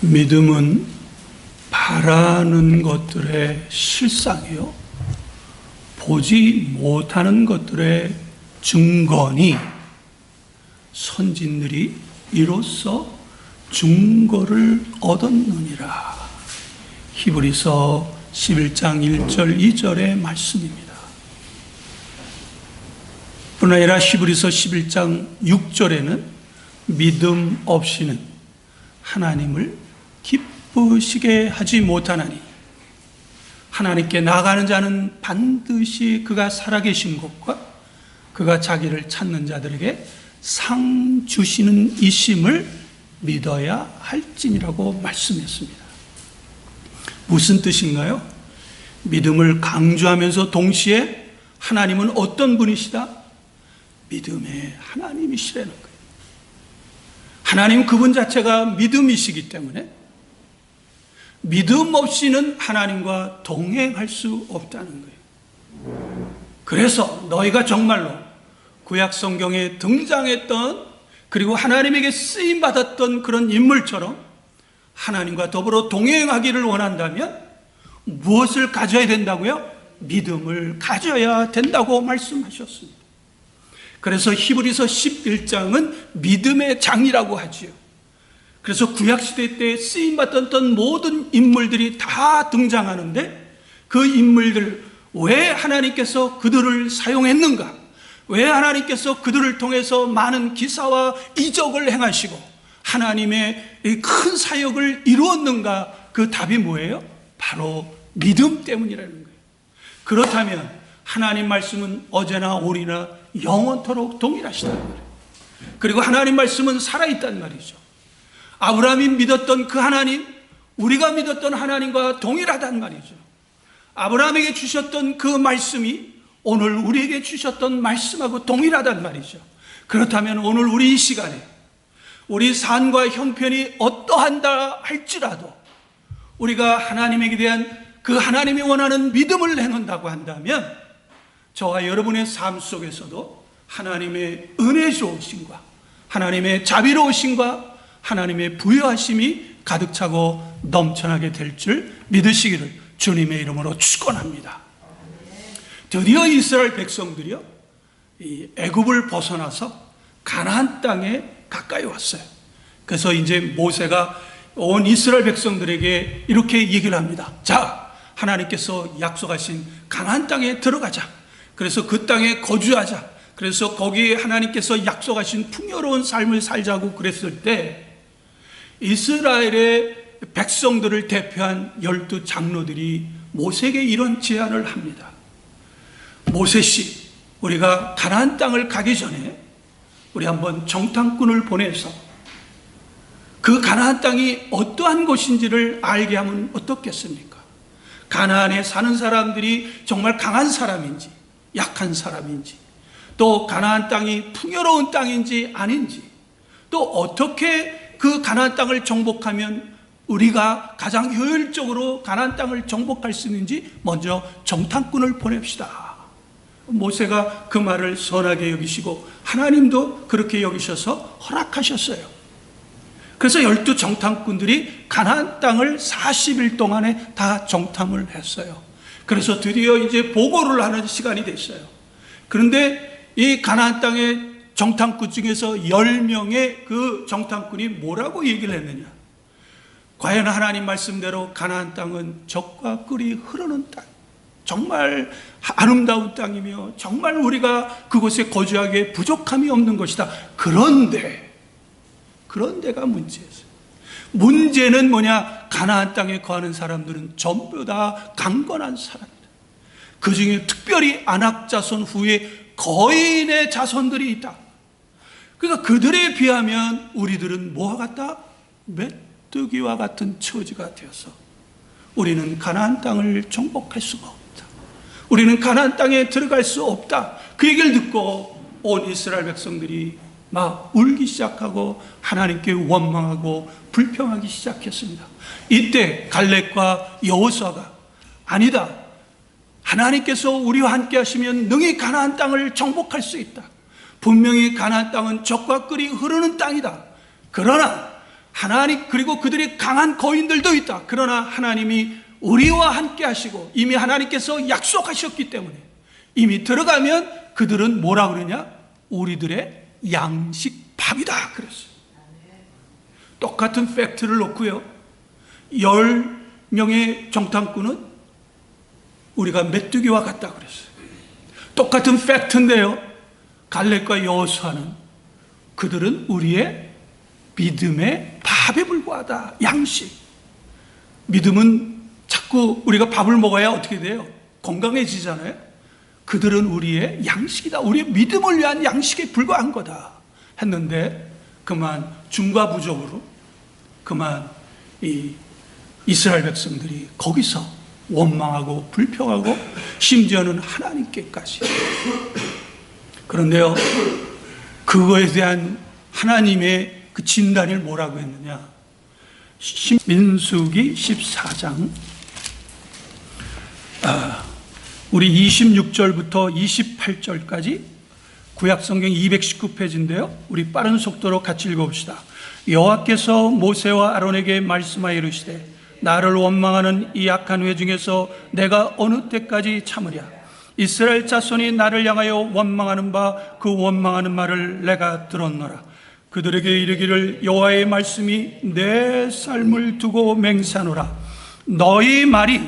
믿음은 바라는 것들의 실상이요, 보지 못하는 것들의 증거니 선진들이 이로써 증거를 얻었느니라. 히브리서 11장 1절 2절의 말씀입니다. 뿐 아니라 히브리서 11장 6절에는 믿음 없이는 하나님을 기쁘시게 하지 못하나니 하나님께 나아가는 자는 반드시 그가 살아계신 것과 그가 자기를 찾는 자들에게 상 주시는 이심을 믿어야 할지니라고 말씀했습니다. 무슨 뜻인가요? 믿음을 강조하면서 동시에 하나님은 어떤 분이시다? 믿음의 하나님이시라는 거예요. 하나님 그분 자체가 믿음이시기 때문에 믿음 없이는 하나님과 동행할 수 없다는 거예요. 그래서 너희가 정말로 구약 성경에 등장했던, 그리고 하나님에게 쓰임받았던 그런 인물처럼 하나님과 더불어 동행하기를 원한다면 무엇을 가져야 된다고요? 믿음을 가져야 된다고 말씀하셨습니다. 그래서 히브리서 11장은 믿음의 장이라고 하지요. 그래서 구약시대 때 쓰임받았던 모든 인물들이 다 등장하는데, 그 인물들 왜 하나님께서 그들을 사용했는가? 왜 하나님께서 그들을 통해서 많은 기사와 이적을 행하시고 하나님의 큰 사역을 이루었는가? 그 답이 뭐예요? 바로 믿음 때문이라는 거예요. 그렇다면 하나님 말씀은 어제나 오리나 영원토록 동일하시다는 거예요. 그리고 하나님 말씀은 살아있단 말이죠. 아브라함이 믿었던 그 하나님, 우리가 믿었던 하나님과 동일하단 말이죠. 아브라함에게 주셨던 그 말씀이 오늘 우리에게 주셨던 말씀하고 동일하단 말이죠. 그렇다면 오늘 우리 이 시간에 우리 삶과 형편이 어떠한다 할지라도 우리가 하나님에게 대한 그 하나님이 원하는 믿음을 행한다고 한다면 저와 여러분의 삶 속에서도 하나님의 은혜로우심과 하나님의 자비로우심과 하나님의 부여하심이 가득 차고 넘쳐나게 될 줄 믿으시기를 주님의 이름으로 축원합니다. 드디어 이스라엘 백성들이요, 이 애굽을 벗어나서 가나안 땅에 가까이 왔어요. 그래서 이제 모세가 온 이스라엘 백성들에게 이렇게 얘기를 합니다. 자, 하나님께서 약속하신 가나안 땅에 들어가자. 그래서 그 땅에 거주하자. 그래서 거기에 하나님께서 약속하신 풍요로운 삶을 살자고 그랬을 때 이스라엘의 백성들을 대표한 12 장로들이 모세에게 이런 제안을 합니다. 모세씨, 우리가 가나안 땅을 가기 전에 우리 한번 정탐꾼을 보내서 그 가나안 땅이 어떠한 곳인지를 알게 하면 어떻겠습니까? 가나안에 사는 사람들이 정말 강한 사람인지 약한 사람인지, 또 가나안 땅이 풍요로운 땅인지 아닌지, 또 어떻게 그 가나안 땅을 정복하면 우리가 가장 효율적으로 가나안 땅을 정복할 수 있는지 먼저 정탐꾼을 보냅시다. 모세가 그 말을 선하게 여기시고 하나님도 그렇게 여기셔서 허락하셨어요. 그래서 12 정탐꾼들이 가나안 땅을 40일 동안에 다 정탐을 했어요. 그래서 드디어 이제 보고를 하는 시간이 됐어요. 그런데 이 가나안 땅의 정탐꾼 중에서 10명의 그 정탐꾼이 뭐라고 얘기를 했느냐? 과연 하나님 말씀대로 가나안 땅은 젖과 꿀이 흐르는 땅, 정말 아름다운 땅이며 정말 우리가 그곳에 거주하기에 부족함이 없는 것이다. 그런데가 문제였어요. 문제는 뭐냐? 가나안 땅에 거하는 사람들은 전부 다 강건한 사람이다. 그 중에 특별히 아낙 자손 후에 거인의 자손들이 있다. 그러니까 그들에 비하면 우리들은 뭐와 같다? 메뚜기와 같은 처지가 되어서 우리는 가나안 땅을 정복할 수가 없다. 우리는 가나안 땅에 들어갈 수 없다. 그 얘기를 듣고 온 이스라엘 백성들이 막 울기 시작하고 하나님께 원망하고 불평하기 시작했습니다. 이때 갈렙과 여호수아가 아니다, 하나님께서 우리와 함께 하시면 능히 가나안 땅을 정복할 수 있다. 분명히 가나안 땅은 젖과 꿀이 흐르는 땅이다. 그러나 하나님, 그리고 그들이 강한 거인들도 있다. 그러나 하나님이 우리와 함께 하시고 이미 하나님께서 약속하셨기 때문에 이미 들어가면 그들은 뭐라 그러냐? 우리들의 양식밥이다 그랬어요. 똑같은 팩트를 놓고요, 10명의 정탐꾼은 우리가 메뚜기와 같다 그랬어요. 똑같은 팩트인데요, 갈렙과 여호수아는 그들은 우리의 믿음의 밥에 불과하다. 양식. 믿음은 자꾸 우리가 밥을 먹어야 어떻게 돼요? 건강해지잖아요. 그들은 우리의 양식이다. 우리의 믿음을 위한 양식에 불과한 거다 했는데, 그만 중과부적으로 그만 이 이스라엘 백성들이 거기서 원망하고 불평하고 심지어는 하나님께까지. 그런데요, 그거에 대한 하나님의 그 진단을 뭐라고 했느냐? 민수기 14장 우리 26절부터 28절까지 구약성경 219페이지인데요 우리 빠른 속도로 같이 읽어봅시다. 여호와께서 모세와 아론에게 말씀하여 이르시되 나를 원망하는 이 악한 회 중에서 내가 어느 때까지 참으랴? 이스라엘 자손이 나를 향하여 원망하는 바 그 원망하는 말을 내가 들었노라. 그들에게 이르기를 여호와의 말씀이 내 삶을 두고 맹세하노라. 너희 말이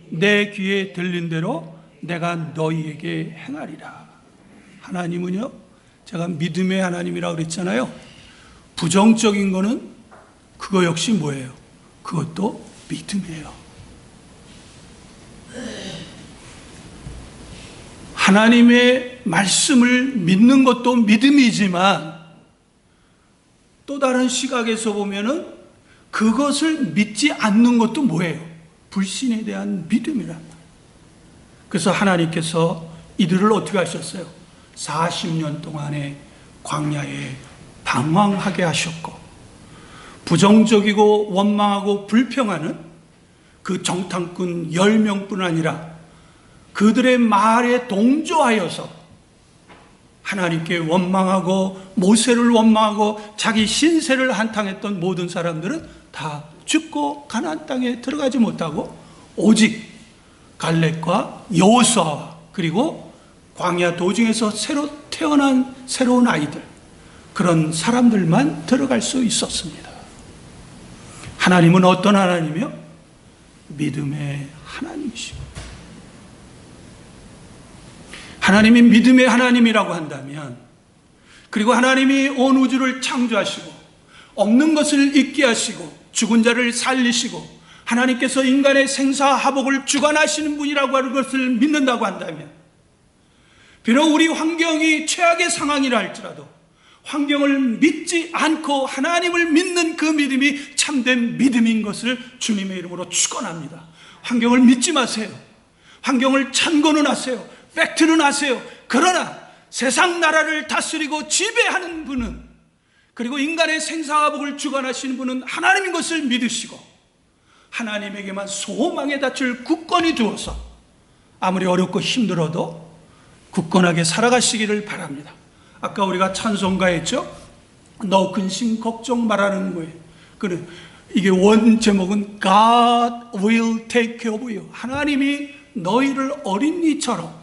내 귀에 들린 대로 내가 너희에게 행하리라. 하나님은요, 제가 믿음의 하나님이라고 그랬잖아요. 부정적인 거는 그거 역시 뭐예요? 그것도 믿음이에요. 하나님의 말씀을 믿는 것도 믿음이지만 또 다른 시각에서 보면은 그것을 믿지 않는 것도 뭐예요? 불신에 대한 믿음이란. 그래서 하나님께서 이들을 어떻게 하셨어요? 40년 동안의 광야에 방황하게 하셨고, 부정적이고 원망하고 불평하는 그 정탐꾼 10명뿐 아니라 그들의 말에 동조하여서 하나님께 원망하고 모세를 원망하고 자기 신세를 한탕했던 모든 사람들은 다 죽고 가나안 땅에 들어가지 못하고 오직 갈렙과 여호수아와 그리고 광야 도중에서 새로 태어난 새로운 아이들, 그런 사람들만 들어갈 수 있었습니다. 하나님은 어떤 하나님이요? 믿음의 하나님이시고, 하나님이 믿음의 하나님이라고 한다면, 그리고 하나님이 온 우주를 창조하시고 없는 것을 있게 하시고 죽은 자를 살리시고 하나님께서 인간의 생사화복을 주관하시는 분이라고 하는 것을 믿는다고 한다면, 비록 우리 환경이 최악의 상황이라 할지라도 환경을 믿지 않고 하나님을 믿는 그 믿음이 참된 믿음인 것을 주님의 이름으로 축원합니다. 환경을 믿지 마세요. 환경을 찬고는 하세요. 팩트는 하세요. 그러나 세상 나라를 다스리고 지배하는 분은, 그리고 인간의 생사화복을 주관하시는 분은 하나님인 것을 믿으시고 하나님에게만 소망에 닿을 굳건히 두어서 아무리 어렵고 힘들어도 굳건하게 살아가시기를 바랍니다. 아까 우리가 찬송가했죠? 너 근심 걱정 말하는 거예요. 그래, 이게 원 제목은 God will take care of you. 하나님이 너희를 어린이처럼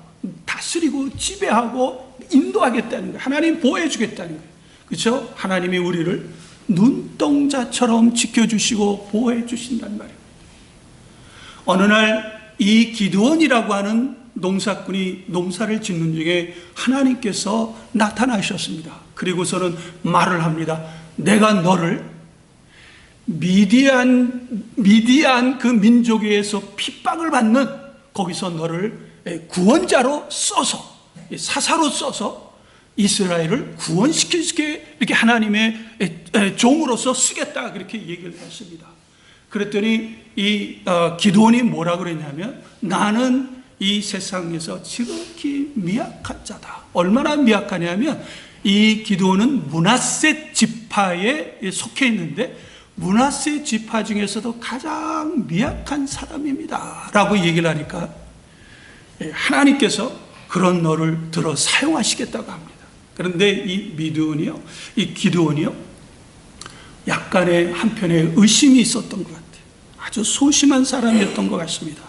다스리고 지배하고 인도하겠다는 거예요. 하나님 보호해 주겠다는 거예요. 그렇죠? 하나님이 우리를 눈동자처럼 지켜주시고 보호해 주신단 말이에요. 어느 날 이 기드온이라고 하는 농사꾼이 농사를 짓는 중에 하나님께서 나타나셨습니다. 그리고서는 말을 합니다. 내가 너를 미디안 그 민족에서 핍박을 받는 거기서 너를 구원자로 써서, 사사로 써서 이스라엘을 구원시키게 이렇게 하나님의 종으로서 쓰겠다, 그렇게 얘기를 했습니다. 그랬더니 이 기드온이 뭐라 그랬냐면, 나는 이 세상에서 지극히 미약한 자다. 얼마나 미약하냐면, 이 기드온은 므낫세 지파에 속해 있는데 므낫세 지파 중에서도 가장 미약한 사람입니다 라고 얘기를 하니까 하나님께서 그런 너를 들어 사용하시겠다고 합니다. 그런데 이 기드온이요 약간의 한편에 의심이 있었던 것 같아요. 아주 소심한 사람이었던 것 같습니다.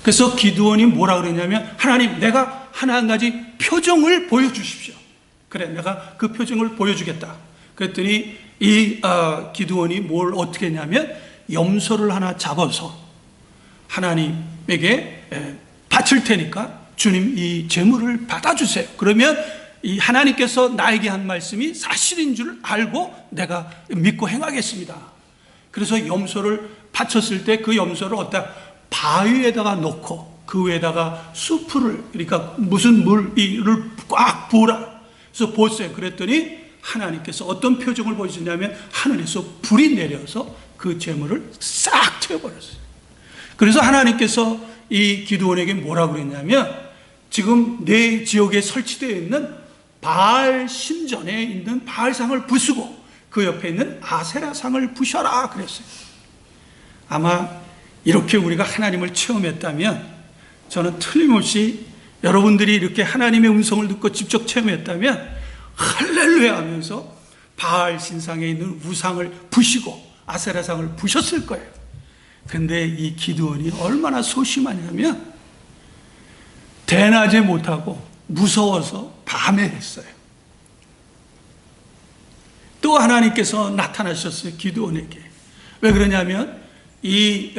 그래서 기드온이 뭐라 그러냐면, 하나님, 내가 하나 한 가지 표정을 보여주십시오. 그래, 내가 그 표정을 보여주겠다. 그랬더니 이 기드온이 뭘 어떻게 했냐면, 염소를 하나 잡아서 하나님에게 바칠 테니까 주님 이 제물을 받아주세요. 그러면 이 하나님께서 나에게 한 말씀이 사실인 줄 알고 내가 믿고 행하겠습니다. 그래서 염소를 바쳤을 때 그 염소를 어디다 바위에다가 놓고 그 위에다가 수프를, 그러니까 무슨 물을 꽉 부으라. 그래서 보았어요. 그랬더니 하나님께서 어떤 표정을 보여주냐면, 하늘에서 불이 내려서 그 제물을 싹 태워버렸어요. 그래서 하나님께서 이 기드온에게 뭐라고 그랬냐면, 지금 내 지역에 설치되어 있는 바알 신전에 있는 바알상을 부수고 그 옆에 있는 아세라상을 부셔라 그랬어요. 아마 이렇게 우리가 하나님을 체험했다면, 저는 틀림없이 여러분들이 이렇게 하나님의 음성을 듣고 직접 체험했다면 할렐루야 하면서 바알 신상에 있는 우상을 부시고 아세라상을 부셨을 거예요. 근데 이 기드온이 얼마나 소심하냐면, 대낮에 못하고 무서워서 밤에 했어요. 또 하나님께서 나타나셨어요, 기드온에게. 왜 그러냐면, 이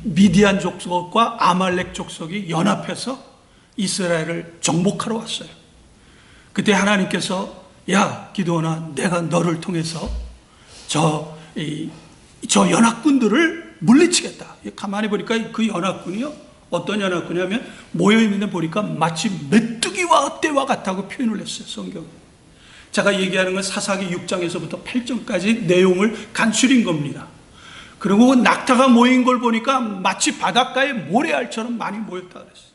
미디안 족속과 아말렉 족속이 연합해서 이스라엘을 정복하러 왔어요. 그때 하나님께서, 야 기드온아, 내가 너를 통해서 저 연합군들을 물리치겠다. 가만히 보니까 그 연합군이요, 어떤 연합군이냐면 모여있는데 보니까 마치 메뚜기와 떼와 같다고 표현을 했어요, 성경에. 제가 얘기하는 건 사사기 6장에서부터 8장까지 내용을 간추린 겁니다. 그리고 낙타가 모인 걸 보니까 마치 바닷가에 모래알처럼 많이 모였다 그랬어요.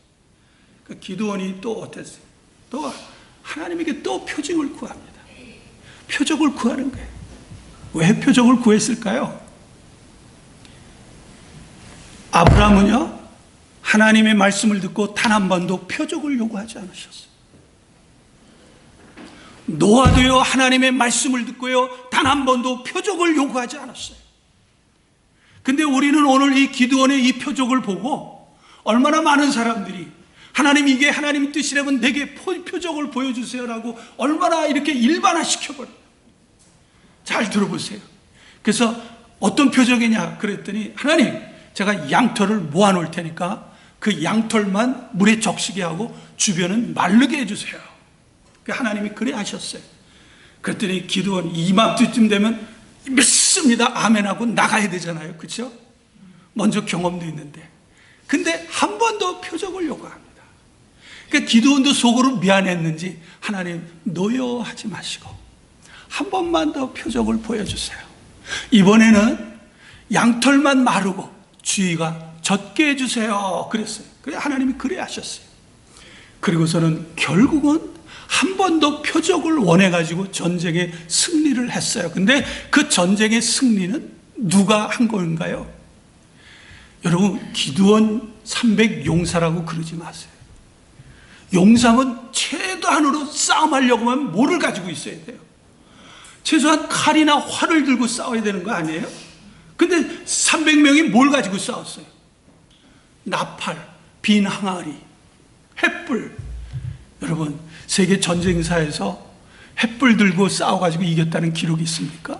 그 기드온이 또 어땠어요? 또 하나님에게 또 표징을 구합니다. 표적을 구하는 거예요. 왜 표적을 구했을까요? 아브라함은요, 하나님의 말씀을 듣고 단 한 번도 표적을 요구하지 않으셨어요. 노아도요, 하나님의 말씀을 듣고요, 단 한 번도 표적을 요구하지 않았어요. 근데 우리는 오늘 이 기드온의 이 표적을 보고 얼마나 많은 사람들이, 하나님 이게 하나님 뜻이라면 내게 표적을 보여주세요라고 얼마나 이렇게 일반화시켜버려요. 잘 들어보세요. 그래서 어떤 표적이냐 그랬더니, 하나님 제가 양털을 모아놓을 테니까 그 양털만 물에 적시게 하고 주변은 마르게 해주세요. 하나님이 그래 하셨어요. 그랬더니 기드온 이맘때쯤 되면 믿습니다 아멘하고 나가야 되잖아요, 그렇죠? 먼저 경험도 있는데. 근데 한 번 더 표적을 요구합니다. 그러니까 기드온도 속으로 미안했는지, 하나님 노여하지 마시고 한 번만 더 표적을 보여주세요. 이번에는 양털만 마르고 주위가 젖게 해주세요 그랬어요. 그래 하나님이 그래 하셨어요. 그리고서는 결국은 한 번 더 표적을 원해가지고 전쟁에 승리를 했어요. 근데 그 전쟁의 승리는 누가 한 건가요? 여러분, 기드온 300 용사라고 그러지 마세요. 용사는 최대한으로 싸움하려고 하면 뭐를 가지고 있어야 돼요? 최소한 칼이나 활을 들고 싸워야 되는 거 아니에요? 근데 300명이 뭘 가지고 싸웠어요? 나팔, 빈 항아리, 횃불. 여러분, 세계 전쟁사에서 횃불 들고 싸워가지고 이겼다는 기록이 있습니까?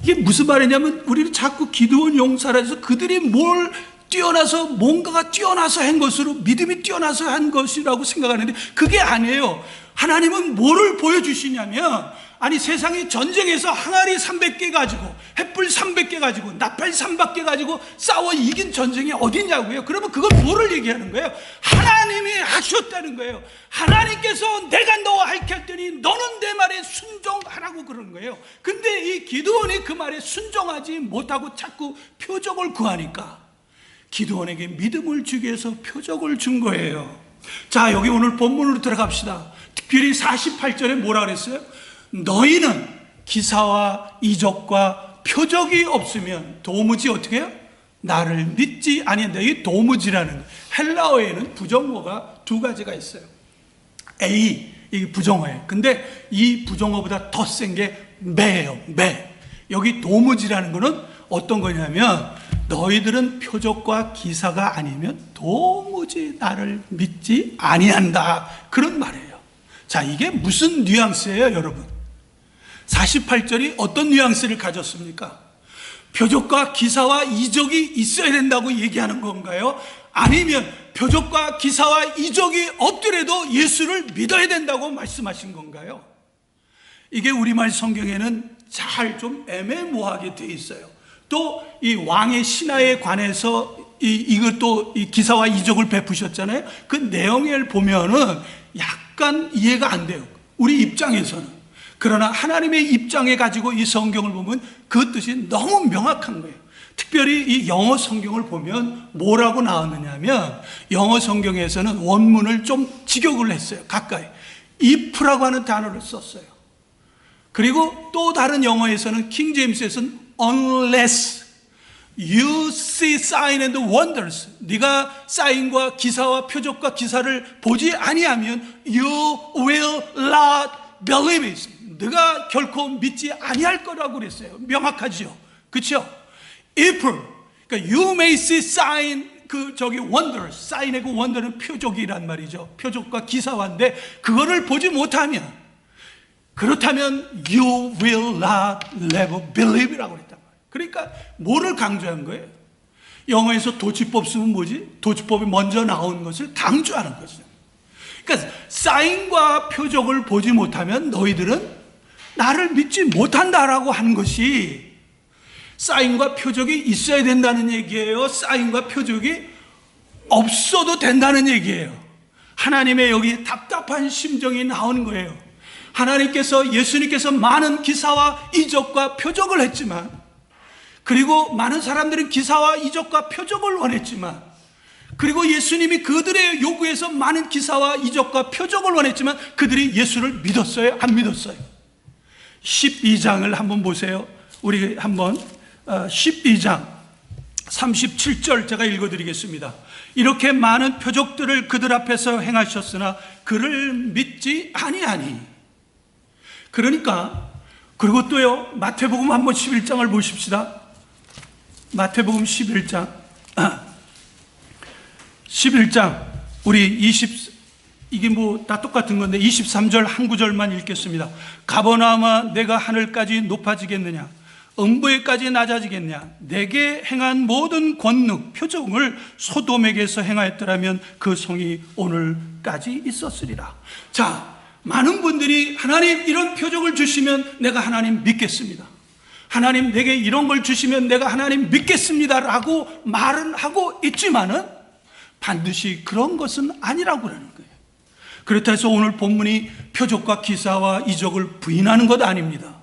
이게 무슨 말이냐면, 우리는 자꾸 기드온 용사라 해서 그들이 뭘 뛰어나서, 뭔가가 뛰어나서 한 것으로, 믿음이 뛰어나서 한 것이라고 생각하는데 그게 아니에요. 하나님은 뭐를 보여주시냐면, 아니 세상의 전쟁에서 항아리 300개 가지고, 횃불 300개 가지고, 나팔 300개 가지고 싸워 이긴 전쟁이 어디냐고요. 그러면 그건 뭐를 얘기하는 거예요? 하나님이 하셨다는 거예요. 하나님께서 내가 너와 할게 했더니 너는 내 말에 순종하라고 그러는 거예요. 근데 이 기드온이 그 말에 순종하지 못하고 자꾸 표적을 구하니까 기드온에게 믿음을 주기 위해서 표적을 준 거예요. 자, 여기 오늘 본문으로 들어갑시다. 특별히 48절에 뭐라 그랬어요? 너희는 기사와 이적과 표적이 없으면 도무지 어떻게 해요? 나를 믿지 아니한다. 이 도무지라는, 헬라어에는 부정어가 두 가지가 있어요. A, 이게 부정어예요. 근데 이 부정어보다 더 센 게 매예요. 매. 여기 도무지라는 거는 어떤 거냐면 너희들은 표적과 기사가 아니면 도무지 나를 믿지 아니한다, 그런 말이에요. 자, 이게 무슨 뉘앙스예요, 여러분? 48절이 어떤 뉘앙스를 가졌습니까? 표적과 기사와 이적이 있어야 된다고 얘기하는 건가요? 아니면 표적과 기사와 이적이 없더라도 예수를 믿어야 된다고 말씀하신 건가요? 이게 우리말 성경에는 잘 좀 애매모호하게 되어 있어요. 또 이 왕의 신하에 관해서 이것도 이 기사와 이적을 베푸셨잖아요. 그 내용을 보면은 약간 이해가 안 돼요, 우리 입장에서는. 그러나 하나님의 입장에 가지고 이 성경을 보면 그 뜻이 너무 명확한 거예요. 특별히 이 영어 성경을 보면 뭐라고 나왔느냐면, 영어 성경에서는 원문을 좀 직역을 했어요. 가까이 if라고 하는 단어를 썼어요. 그리고 또 다른 영어에서는 킹 제임스에서는 unless you see sign and wonders, 네가 사인과 기사와 표적과 기사를 보지 아니하면 you will not believe it, 네가 결코 믿지 아니할 거라고 그랬어요. 명확하죠, 그렇죠? if, 그러니까 you may see sign, wonders, 사인의 그 wonder는 표적이란 말이죠. 표적과 기사화인데 그거를 보지 못하면, 그렇다면 you will not never believe라고 그랬단 말이에요. 그러니까 뭐를 강조한 거예요? 영어에서 도치법 쓰면 뭐지? 도치법이 먼저 나온 것을 강조하는 거죠. 그러니까 사인과 표적을 보지 못하면 너희들은 나를 믿지 못한다라고 하는 것이, 사인과 표적이 있어야 된다는 얘기예요? 사인과 표적이 없어도 된다는 얘기예요? 하나님의 여기 답답한 심정이 나오는 거예요. 하나님께서, 예수님께서 많은 기사와 이적과 표적을 했지만, 그리고 많은 사람들은 기사와 이적과 표적을 원했지만, 그리고 예수님이 그들의 요구에서 많은 기사와 이적과 표적을 원했지만 그들이 예수를 믿었어요? 안 믿었어요? 12장을 한번 보세요. 우리 한번 12장 37절 제가 읽어드리겠습니다. 이렇게 많은 표적들을 그들 앞에서 행하셨으나 그를 믿지 아니하니. 그러니까, 그리고 또요, 마태복음 한번 11장을 보십시다. 마태복음 11장 11장 우리 이게 뭐 다 똑같은 건데 23절 한 구절만 읽겠습니다. 가버나움아, 내가 하늘까지 높아지겠느냐, 음부에까지 낮아지겠냐. 내게 행한 모든 권능 표적을 소돔에게서 행하였더라면 그 성이 오늘까지 있었으리라. 자, 많은 분들이 하나님 이런 표적을 주시면 내가 하나님 믿겠습니다, 하나님 내게 이런 걸 주시면 내가 하나님 믿겠습니다 라고 말은 하고 있지만은 반드시 그런 것은 아니라고 하는 거예요. 그렇다 해서 오늘 본문이 표적과 기사와 이적을 부인하는 것 아닙니다.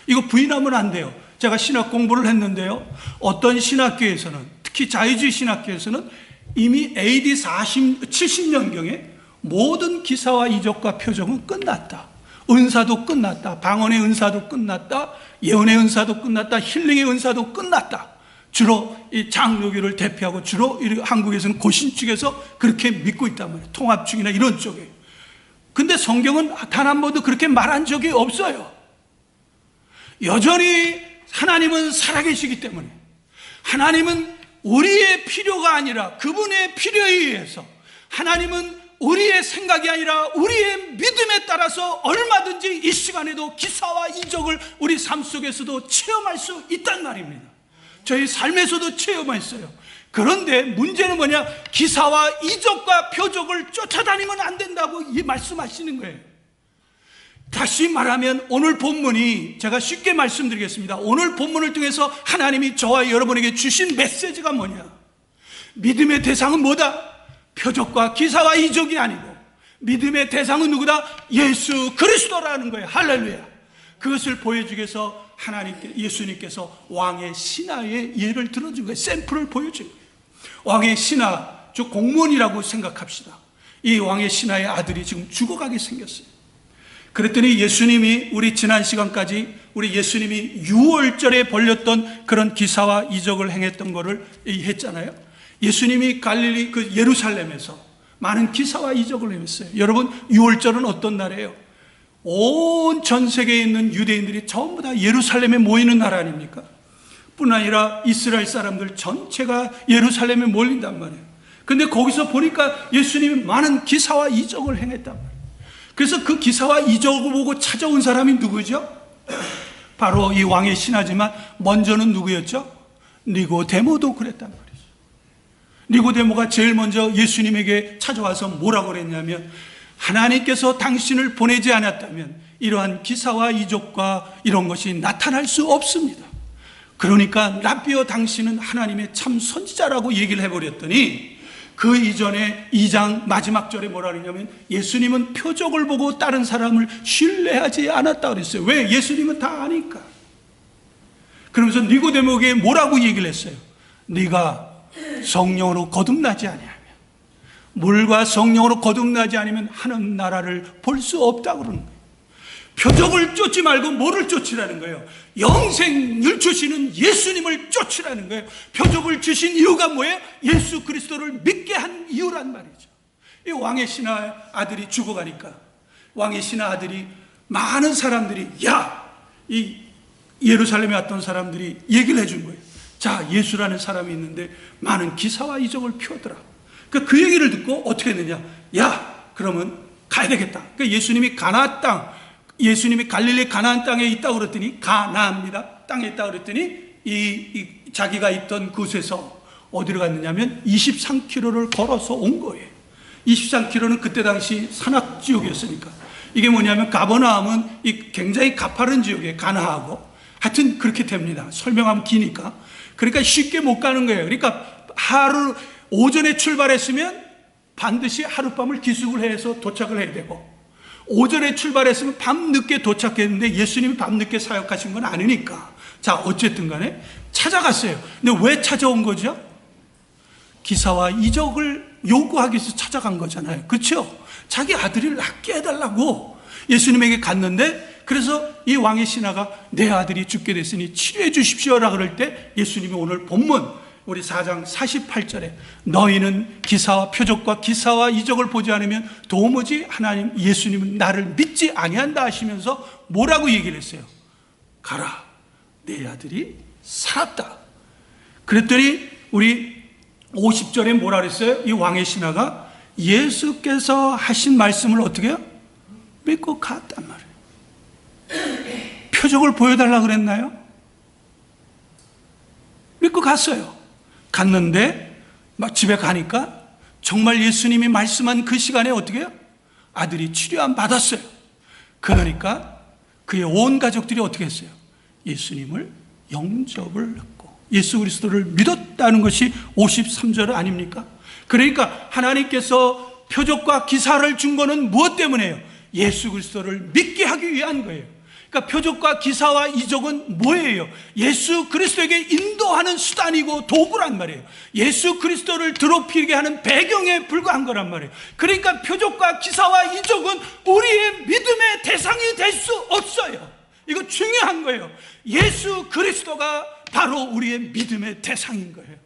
이거 부인하면 안 돼요. 제가 신학 공부를 했는데요, 어떤 신학교에서는, 특히 자유주의 신학교에서는 이미 AD 70년경에 모든 기사와 이적과 표적은 끝났다, 은사도 끝났다, 방언의 은사도 끝났다, 예언의 은사도 끝났다, 힐링의 은사도 끝났다. 주로 이 장로교를 대표하고 주로 한국에서는 고신 측에서 그렇게 믿고 있단 말이에요. 통합 측이나 이런 쪽에. 근데 성경은 단 한 번도 그렇게 말한 적이 없어요. 여전히 하나님은 살아계시기 때문에, 하나님은 우리의 필요가 아니라 그분의 필요에 의해서, 하나님은 우리의 생각이 아니라 우리의 믿음에 따라서 얼마든지 이 시간에도 기사와 이적을 우리 삶 속에서도 체험할 수 있단 말입니다. 저희 삶에서도 체험했어요. 그런데 문제는 뭐냐? 기사와 이적과 표적을 쫓아다니면 안 된다고 이 말씀하시는 거예요. 다시 말하면 오늘 본문이, 제가 쉽게 말씀드리겠습니다. 오늘 본문을 통해서 하나님이 저와 여러분에게 주신 메시지가 뭐냐? 믿음의 대상은 뭐다? 표적과 기사와 이적이 아니고 믿음의 대상은 누구다? 예수 그리스도라는 거예요. 할렐루야. 그것을 보여주기 위해서 예수님께서 왕의 신하의 예를 들어준 거예요. 샘플을 보여준 거예요. 왕의 신하, 즉 공무원이라고 생각합시다. 이 왕의 신하의 아들이 지금 죽어가게 생겼어요. 그랬더니 예수님이, 우리 지난 시간까지 우리 예수님이 유월절에 벌렸던 그런 기사와 이적을 행했던 거를 했잖아요. 예수님이 갈릴리 예루살렘에서 많은 기사와 이적을 행했어요. 여러분, 유월절은 어떤 날이에요? 온 전 세계에 있는 유대인들이 전부 다 예루살렘에 모이는 나라 아닙니까? 뿐 아니라 이스라엘 사람들 전체가 예루살렘에 몰린단 말이에요. 근데 거기서 보니까 예수님이 많은 기사와 이적을 행했단 말이에요. 그래서 그 기사와 이적을 보고 찾아온 사람이 누구죠? 바로 이 왕의 신하지만 먼저는 누구였죠? 니고데모도 그랬단 말이죠. 니고데모가 제일 먼저 예수님에게 찾아와서 뭐라고 그랬냐면, 하나님께서 당신을 보내지 않았다면 이러한 기사와 이적과 이런 것이 나타날 수 없습니다. 그러니까 랍비여, 당신은 하나님의 참 선지자라고 얘기를 해버렸더니, 그 이전에 2장 마지막 절에 뭐라 그러냐면, 예수님은 표적을 보고 다른 사람을 신뢰하지 않았다 그랬어요. 왜? 예수님은 다 아니까. 그러면서 니고데모에게 뭐라고 얘기를 했어요? 네가 성령으로 거듭나지 아니하면, 물과 성령으로 거듭나지 않으면 하는 나라를 볼 수 없다고 그러는 거예요. 표적을 쫓지 말고 뭐를 쫓으라는 거예요? 영생을 주시는 예수님을 쫓으라는 거예요. 표적을 주신 이유가 뭐예요? 예수 그리스도를 믿게 한 이유란 말이죠. 이 왕의 신하 아들이 죽어가니까 왕의 신하 아들이, 많은 사람들이, 이 예루살렘에 왔던 사람들이 얘기를 해준 거예요. 자, 예수라는 사람이 있는데 많은 기사와 이적을 펴더라. 그 얘기를 듣고 어떻게 했느냐? 그러면 가야 되겠다. 예수님이 가나안 땅, 예수님이 갈릴리 가나안 땅에 있다고 그랬더니, 가나안입니다. 땅에 있다고 그랬더니 이 자기가 있던 곳에서 어디로 갔느냐면 23km를 걸어서 온 거예요. 23km는 그때 당시 산악지역이었으니까. 이게 뭐냐면, 가버나움은 이 굉장히 가파른 지역이에요. 가나하고. 하여튼 그렇게 됩니다. 설명하면 기니까. 그러니까 쉽게 못 가는 거예요. 그러니까 오전에 출발했으면 반드시 하룻밤을 기숙을 해서 도착을 해야 되고, 오전에 출발했으면 밤늦게 도착했는데 예수님이 밤늦게 사역하신 건 아니니까, 자, 어쨌든 간에 찾아갔어요. 근데 왜 찾아온 거죠? 기사와 이적을 요구하기 위해서 찾아간 거잖아요. 그렇죠? 자기 아들을 낫게 해달라고 예수님에게 갔는데, 그래서 이 왕의 신하가 내 아들이 죽게 됐으니 치료해 주십시오라 그럴 때, 예수님이 오늘 본문 우리 4장 48절에 너희는 기사와 표적과 기사와 이적을 보지 않으면 도무지 하나님, 예수님은 나를 믿지 아니한다 하시면서 뭐라고 얘기를 했어요? 가라, 내 아들이 살았다. 그랬더니 우리 50절에 뭐라 그랬어요? 이 왕의 신하가 예수께서 하신 말씀을 어떻게 해요? 믿고 갔단 말이에요. 표적을 보여달라 그랬나요? 믿고 갔어요. 갔는데 막 집에 가니까 정말 예수님이 말씀한 그 시간에 어떻게 해요? 아들이 치료함 받았어요. 그러니까 그의 온 가족들이 어떻게 했어요? 예수님을 영접을 했고 예수 그리스도를 믿었다는 것이 53절 아닙니까? 그러니까 하나님께서 표적과 기사를 준 거는 무엇 때문에요? 예수 그리스도를 믿게 하기 위한 거예요. 그러니까 표적과 기사와 이적은 뭐예요? 예수 그리스도에게 인도하는 수단이고 도구란 말이에요. 예수 그리스도를 더럽히게 하는 배경에 불과한 거란 말이에요. 그러니까 표적과 기사와 이적은 우리의 믿음의 대상이 될 수 없어요. 이거 중요한 거예요. 예수 그리스도가 바로 우리의 믿음의 대상인 거예요.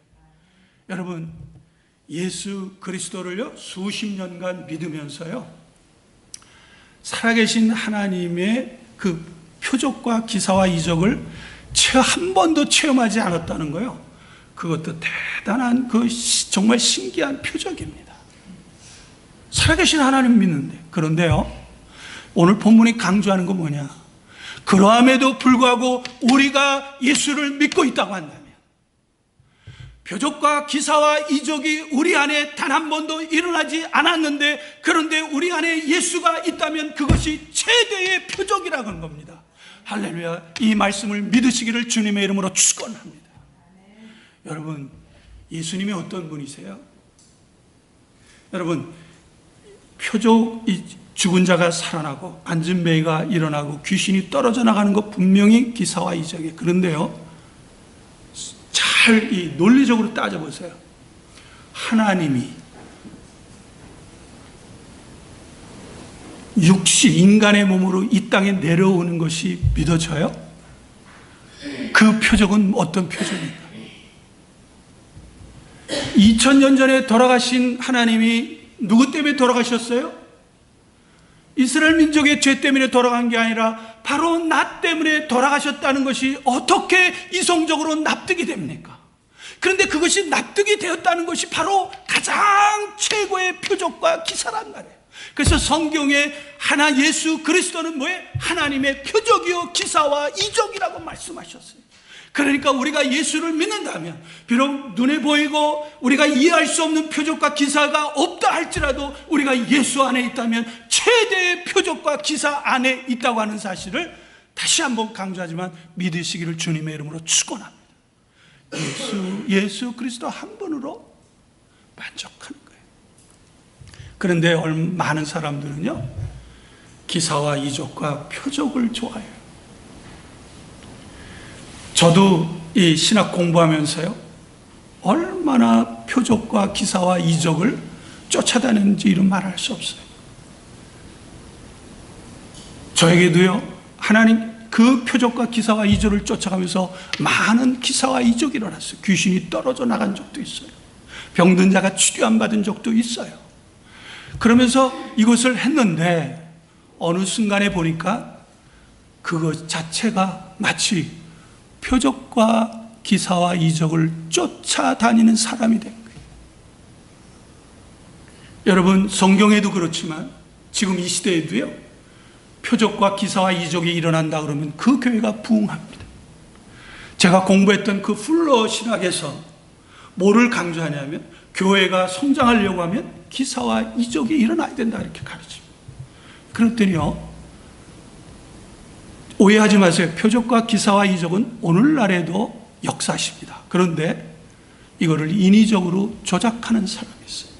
여러분, 예수 그리스도를요 수십 년간 믿으면서요, 살아계신 하나님의 그 표적과 기사와 이적을 한 번도 체험하지 않았다는 거예요. 그것도 대단한 정말 신기한 표적입니다. 살아계신 하나님 믿는데. 그런데요, 오늘 본문이 강조하는 건 뭐냐? 그러함에도 불구하고 우리가 예수를 믿고 있다고 한다면, 표적과 기사와 이적이 우리 안에 단 한 번도 일어나지 않았는데, 그런데 우리 안에 예수가 있다면 그것이 최대의 표적이라고 하는 겁니다. 할렐루야. 이 말씀을 믿으시기를 주님의 이름으로 축원합니다. 여러분, 예수님이 어떤 분이세요? 여러분, 표적, 죽은 자가 살아나고 앉은 매가 일어나고 귀신이 떨어져 나가는 것 분명히 기사와 이적이에요. 그런데요, 잘 이 논리적으로 따져보세요. 하나님이 육신, 인간의 몸으로 이 땅에 내려오는 것이 믿어져요? 그 표적은 어떤 표적입니까? 2000년 전에 돌아가신 하나님이 누구 때문에 돌아가셨어요? 이스라엘 민족의 죄 때문에 돌아간 게 아니라 바로 나 때문에 돌아가셨다는 것이 어떻게 이성적으로 납득이 됩니까? 그런데 그것이 납득이 되었다는 것이 바로 가장 최고의 표적과 기사란 말이에요. 그래서 성경에 예수 그리스도는 뭐예요? 하나님의 표적이요 기사와 이적이라고 말씀하셨어요. 그러니까 우리가 예수를 믿는다면 비록 눈에 보이고 우리가 이해할 수 없는 표적과 기사가 없다 할지라도 우리가 예수 안에 있다면 최대의 표적과 기사 안에 있다고 하는 사실을 다시 한번 강조하지만 믿으시기를 주님의 이름으로 축원합니다. 예수 그리스도 한 분으로 만족하는 거예요. 그런데 많은 사람들은요, 기사와 이적과 표적을 좋아해요. 저도 이 신학 공부하면서요, 얼마나 표적과 기사와 이적을 쫓아다녔는지 이런 말할 수 없어요. 저에게도요, 하나님 그 표적과 기사와 이적을 쫓아가면서 많은 기사와 이적이 일어났어요. 귀신이 떨어져 나간 적도 있어요. 병든 자가 치료 받은 적도 있어요. 그러면서 이것을 했는데 어느 순간에 보니까 그것 자체가 마치 표적과 기사와 이적을 쫓아다니는 사람이 된 거예요. 여러분, 성경에도 그렇지만 지금 이 시대에도요, 표적과 기사와 이적이 일어난다 그러면 그 교회가 부흥합니다. 제가 공부했던 그 풀러 신학에서 뭐를 강조하냐면 교회가 성장하려고 하면 기사와 이적이 일어나야 된다 이렇게 가르칩니다. 그랬더니요, 오해하지 마세요. 표적과 기사와 이적은 오늘날에도 역사십니다. 그런데 이거를 인위적으로 조작하는 사람이 있어요.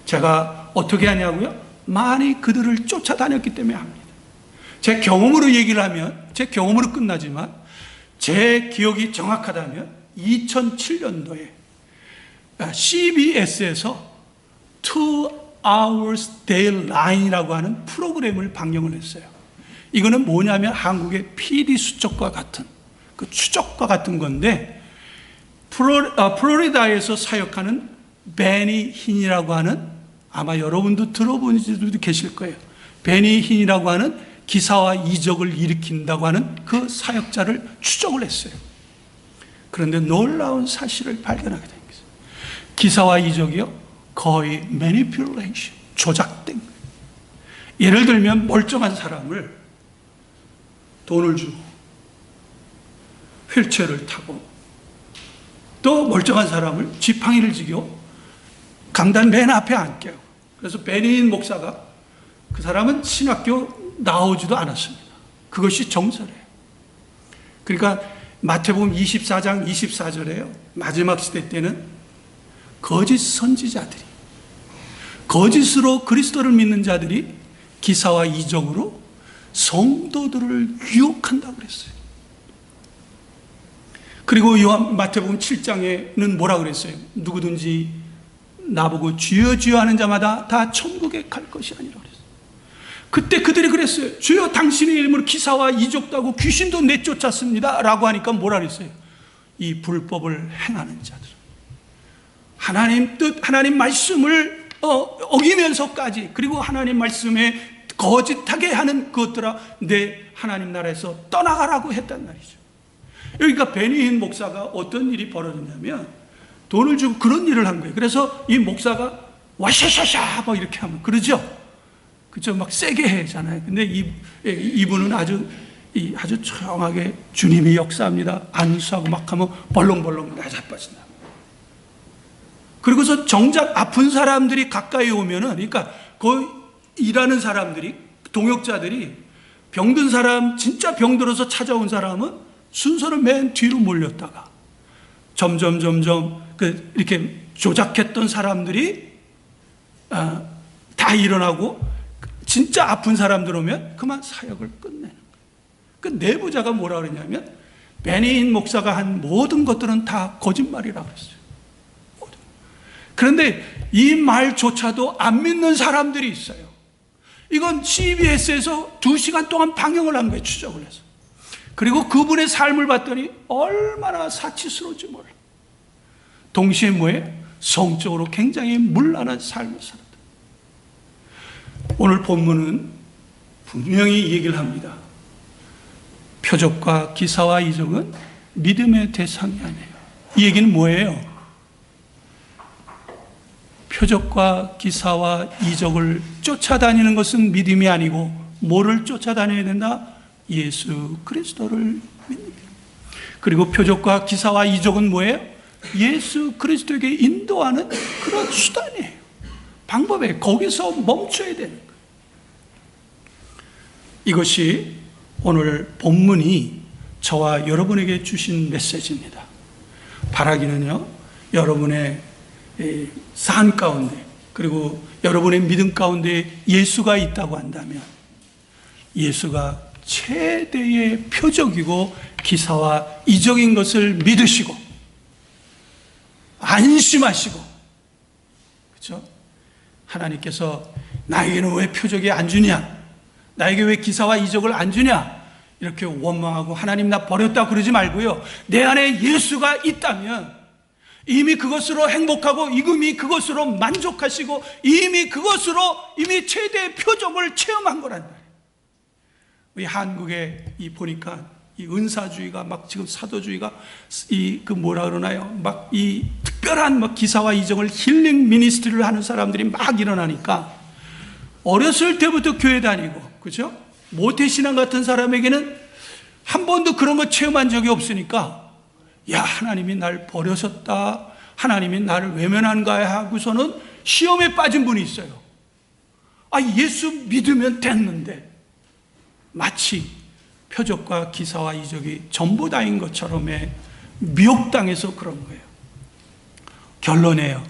제가 어떻게 하냐고요? 많이 그들을 쫓아다녔기 때문에 합니다. 제 경험으로 얘기를 하면 제 경험으로 끝나지만 제 기억이 정확하다면 2007년도에 CBS에서 2 Hours Dayline이라고 하는 프로그램을 방영을 했어요. 이거는 뭐냐면 한국의 PD 수첩과 같은 그 추적과 같은 건데 플로리다에서 사역하는 베니 힌이라고 하는, 아마 여러분도 들어본 분들도 계실 거예요. 베니 힌이라고 하는 기사와 이적을 일으킨다고 하는 그 사역자를 추적을 했어요. 그런데 놀라운 사실을 발견하게 된 거예요. 기사와 이적이요, 거의 manipulation, 조작된 거예요. 예를 들면 멀쩡한 사람을 돈을 주고 휠체어를 타고 또 멀쩡한 사람을 지팡이를 지고 강단 맨 앞에 앉게요. 그래서 베니인 목사가, 그 사람은 신학교 나오지도 않았습니다. 그것이 정설이에요. 그러니까 마태복음 24장 24절에요, 마지막 시대 때는 거짓 선지자들이, 거짓으로 그리스도를 믿는 자들이 기사와 이적으로 성도들을 유혹한다고 그랬어요. 그리고 마태복음 7장에는 뭐라 그랬어요? 누구든지 나보고 주여 주여 하는 자마다 다 천국에 갈 것이 아니라 그랬어요. 그때 그들이 그랬어요. 주여 당신의 이름으로 기사와 이적도 하고 귀신도 내쫓았습니다 라고 하니까 뭐라 그랬어요? 이 불법을 행하는 자들, 하나님 뜻, 하나님 말씀을 어기면서까지, 그리고 하나님 말씀에 거짓하게 하는 그것들아 내 하나님 나라에서 떠나가라고 했단 말이죠. 여기가 베니힌 목사가 어떤 일이 벌어졌냐면 돈을 주고 그런 일을 한 거예요. 그래서 이 목사가 와샤샤샤 막 이렇게 하면 그러죠. 그죠? 막 세게 하잖아요. 근데 이분은 아주 조용하게 주님이 역사합니다 안수하고 막 하면 벌렁벌렁 나자빠진다. 그리고서 정작 아픈 사람들이 가까이 오면은, 그러니까 거의 일하는 사람들이, 동역자들이 병든 사람, 진짜 병들어서 찾아온 사람은 순서를 맨 뒤로 몰렸다가 점점 이렇게 조작했던 사람들이 다 일어나고 진짜 아픈 사람들 오면 그만 사역을 끝내는 거예요. 그 내부자가 뭐라 그러냐면 베니힌 목사가 한 모든 것들은 다 거짓말이라고 했어요. 그런데 이 말조차도 안 믿는 사람들이 있어요. 이건 CBS에서 2시간 동안 방영을 한 거예요, 추적을 해서. 그리고 그분의 삶을 봤더니 얼마나 사치스러운지 몰라. 동시에 뭐예요? 성적으로 굉장히 문란한 삶을 살았다. 오늘 본문은 분명히 얘기를 합니다. 표적과 기사와 이적은 믿음의 대상이 아니에요. 이 얘기는 뭐예요? 표적과 기사와 이적을 쫓아다니는 것은 믿음이 아니고 뭐를 쫓아다녀야 된다? 예수 그리스도를 믿는 것. 그리고 표적과 기사와 이적은 뭐예요? 예수 그리스도에게 인도하는 그런 수단이에요. 방법이에요. 거기서 멈춰야 되는 거예요. 이것이 오늘 본문이 저와 여러분에게 주신 메시지입니다. 바라기는요, 여러분의 삶 가운데, 그리고 여러분의 믿음 가운데 예수가 있다고 한다면 예수가 최대의 표적이고 기사와 이적인 것을 믿으시고 안심하시고, 그렇죠? 하나님께서 나에게는 왜 표적이 안 주냐, 나에게 왜 기사와 이적을 안 주냐, 이렇게 원망하고 하나님 나 버렸다 그러지 말고요, 내 안에 예수가 있다면 이미 그것으로 행복하고 이미 그것으로 만족하시고 이미 그것으로 이미 최대의 표적을 체험한 거란 말이에요. 우리 한국에 보니까 이 은사주의가 막 지금 사도주의가 뭐라 그러나요? 막 이 특별한 막 기사와 이적을 힐링 미니스트리를 하는 사람들이 막 일어나니까 어렸을 때부터 교회 다니고, 그죠? 모태신앙 같은 사람에게는 한 번도 그런 거 체험한 적이 없으니까, 야, 하나님이 날 버려셨다, 하나님이 나를 외면한가 하고서는 시험에 빠진 분이 있어요. 아, 예수 믿으면 됐는데 마치 표적과 기사와 이적이 전부 다인 것처럼의 미혹당해서 그런 거예요. 결론이에요.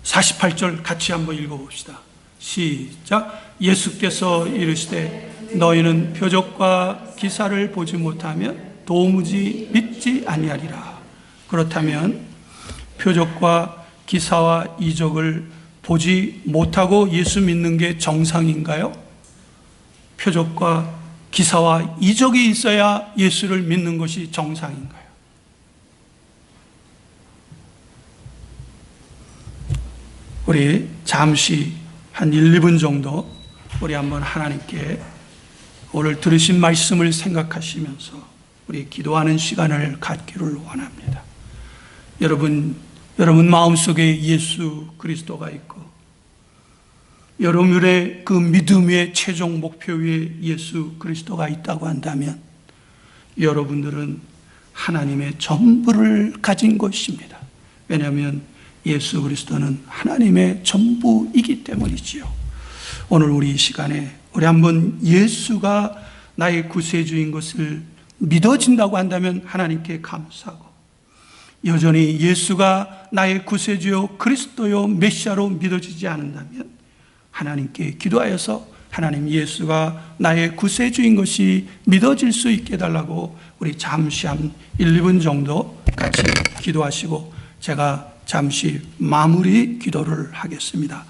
48절 같이 한번 읽어봅시다. 시작. 예수께서 이르시되 너희는 표적과 기사를 보지 못하면 도무지 믿지 아니하리라. 그렇다면 표적과 기사와 이적을 보지 못하고 예수 믿는 게 정상인가요? 표적과 기사와 이적이 있어야 예수를 믿는 것이 정상인가요? 우리 잠시 한 1, 2분 정도 우리 한번 하나님께 오늘 들으신 말씀을 생각하시면서 우리 기도하는 시간을 갖기를 원합니다. 여러분 마음속에 예수 그리스도가 있고 여러분의 그 믿음의 최종 목표 위에 예수 그리스도가 있다고 한다면 여러분들은 하나님의 전부를 가진 것입니다. 왜냐하면 예수 그리스도는 하나님의 전부이기 때문이지요. 오늘 우리 이 시간에 우리 한번 예수가 나의 구세주인 것을 믿어진다고 한다면 하나님께 감사하고, 여전히 예수가 나의 구세주요 그리스도요 메시아로 믿어지지 않는다면 하나님께 기도하여서 하나님 예수가 나의 구세주인 것이 믿어질 수 있게 해달라고 우리 잠시 한 1, 2분 정도 같이 기도하시고 제가 잠시 마무리 기도를 하겠습니다.